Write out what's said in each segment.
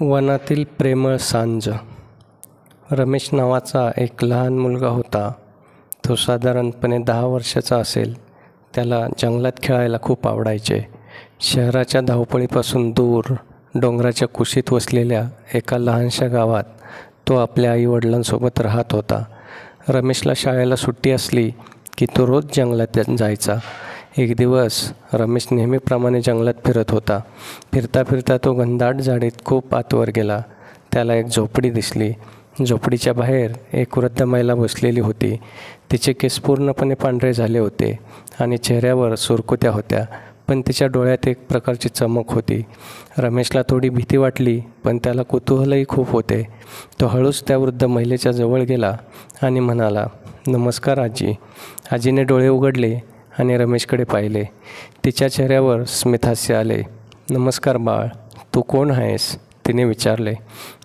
वनातील प्रेमळ सांज. रमेश नावाचा एक लहान मुलगा होता. तो साधारणपणे 10 वर्षाचा असेल. त्याला जंगलात खेळायला खूप आवडायचे. शहराच्या धावपळीपासून दूर डोंगराच्या कुशीत वसलेल्या एका लहानशा गावात तो आपल्या आईवडिलांसोबत राहत होता. रमेशला शाळेला सुट्टी असली की तो रोज जंगलात जायचा. एक दिवस रमेश नेहमीप्रमाणे जंगलात फिरत होता. फिरता फिरता तो घनदाट झाडीत खूप आतवर गेला. त्याला एक झोपडी दिसली. झोपडीच्या बाहेर एक वृद्ध महिला बसलेली होती. तिचे केस पूर्णपणे पांढरे झाले होते आणि चेहऱ्यावर सुरकुत्या होत्या, पण तिच्या डोळ्यात एक प्रकारची चमक होती. रमेशला थोडी भीती वाटली, पण त्याला कुतूहलही खूप होते. तो हळूच त्या वृद्ध महिलेच्या जवळ गेला आणि म्हणाला, "नमस्कार आजी." आजीने डोळे उघडले आणि रमेशकडे पाहिले. तिच्या चेहऱ्यावर स्मितहास्य आले. "नमस्कार बाळ, तू कोण आहेस?" तिने विचारले.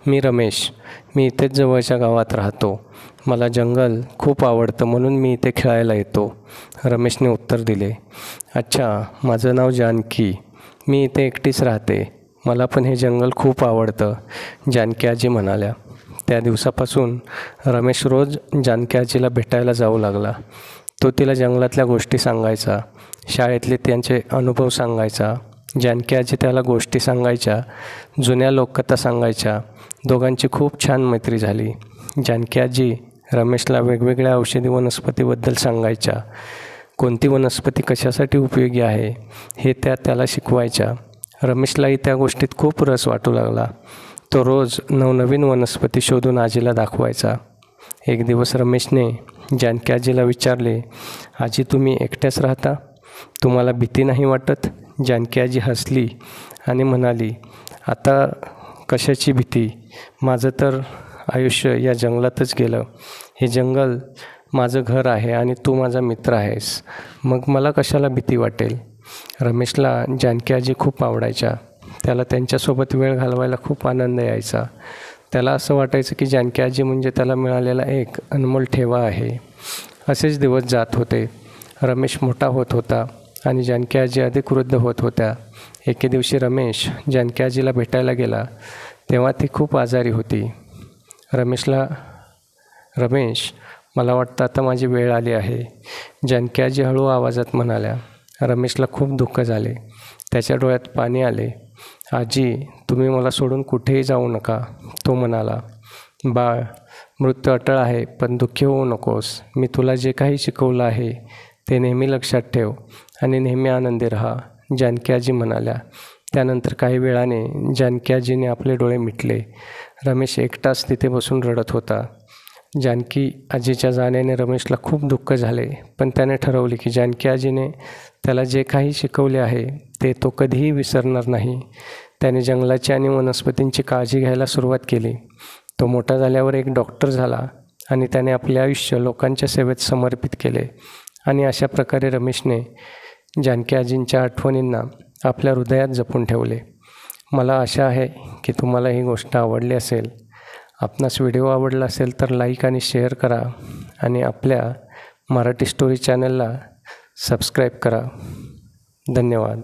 "मी रमेश. मी इथेच जवळच्या गावात राहतो. मला जंगल खूप आवडतं, म्हणून मी इथे खेळायला येतो." रमेशने उत्तर दिले. "अच्छा, माझं नाव जानकी. मी इथे एकटीच राहते. मला पण हे जंगल खूप आवडतं." जानकी आजी म्हणाल्या. त्या दिवसापासून रमेश रोज जानकी आजीला भेटायला जाऊ लागला. तो तिला जंगलातल्या गोष्टी सांगायचा, शाळेतले त्यांचे अनुभव सांगायचा. जानकी आजी त्याला गोष्टी सांगायच्या, जुन्या लोककथा सांगायच्या. दोघांची खूप छान मैत्री झाली. जानकी आजी रमेशला वेगवेगळ्या औषधी वनस्पतीबद्दल सांगायच्या. कोणती वनस्पती कशासाठी उपयोगी आहे हे त्याला शिकवायच्या. रमेशलाही त्या गोष्टीत खूप रस वाटू लागला. तो रोज नवनवीन वनस्पती शोधून आजीला दाखवायचा. एक दिवस रमेशने जानकी आजीला विचारले, "आजी, तुम्ही एकट्याच राहता? तुम्हाला भीती नाही वाटत?" जानकी आजी हसली आणि म्हणाली, "आता कशाची भीती? माझं तर आयुष्य या जंगलातच गेलं. हे जंगल माझं घर आहे आणि तू माझा मित्र आहेस. मग मला कशाला भीती वाटेल?" रमेशला जानकी आजी खूप आवडायच्या. त्याला त्यांच्यासोबत वेळ घालवायला खूप आनंद यायचा. त्याला असं वाटायचं की जानकी आजी म्हणजे त्याला मिळालेला एक अनमोल ठेवा आहे. असेच दिवस जात होते. रमेश मोठा होत होता आणि जानकी आजी अधिक वृद्ध होत होत्या. एके दिवशी रमेश जानकी आजीला भेटायला गेला, तेव्हा ती खूप आजारी होती. "रमेश, मला वाटतं आता माझी वेळ आली आहे." जानकी आजी हळू आवाजात म्हणाल्या. रमेशला खूप दुःख झाले. त्याच्या डोळ्यात पाणी आले. "आजी, तुम्ही मला सोडून कुठेही जाऊ नका." तो म्हणाला. "बाळ, मृत्यू अटळ आहे, पण दुःखी होऊ नकोस. मी तुला जे काही शिकवलं आहे ते नेहमी लक्षात ठेव आणि नेहमी आनंदी राहा." जानकी आजी म्हणाल्या. त्यानंतर काही वेळाने जानकी आजीने आपले डोळे मिटले. रमेश एकटाच तिथे बसून रडत होता. जानकी आजीच्या जाण्याने रमेशला खूप दुःख झाले, पण त्याने ठरवले की जानकी आजीने त्याला जे काही शिकवले आहे ते तो कधीही विसरणार नाही. त्याने जंगलाची आणि वनस्पतींची काळजी घ्यायला सुरुवात केली. तो मोठा झाल्यावर एक डॉक्टर झाला आणि त्याने आपले आयुष्य लोकांच्या सेवेत समर्पित केले. आणि अशा प्रकारे रमेशने जानकी आजींच्या आठवणींना आपल्या हृदयात जपून ठेवले. मला आशा आहे की तुम्हाला ही गोष्ट आवडली असेल. आपणास व्हिडिओ आवडला असेल तर लाईक आणि शेअर करा आणि आपल्या मराठी स्टोरी चॅनलला सबस्क्राईब करा. धन्यवाद.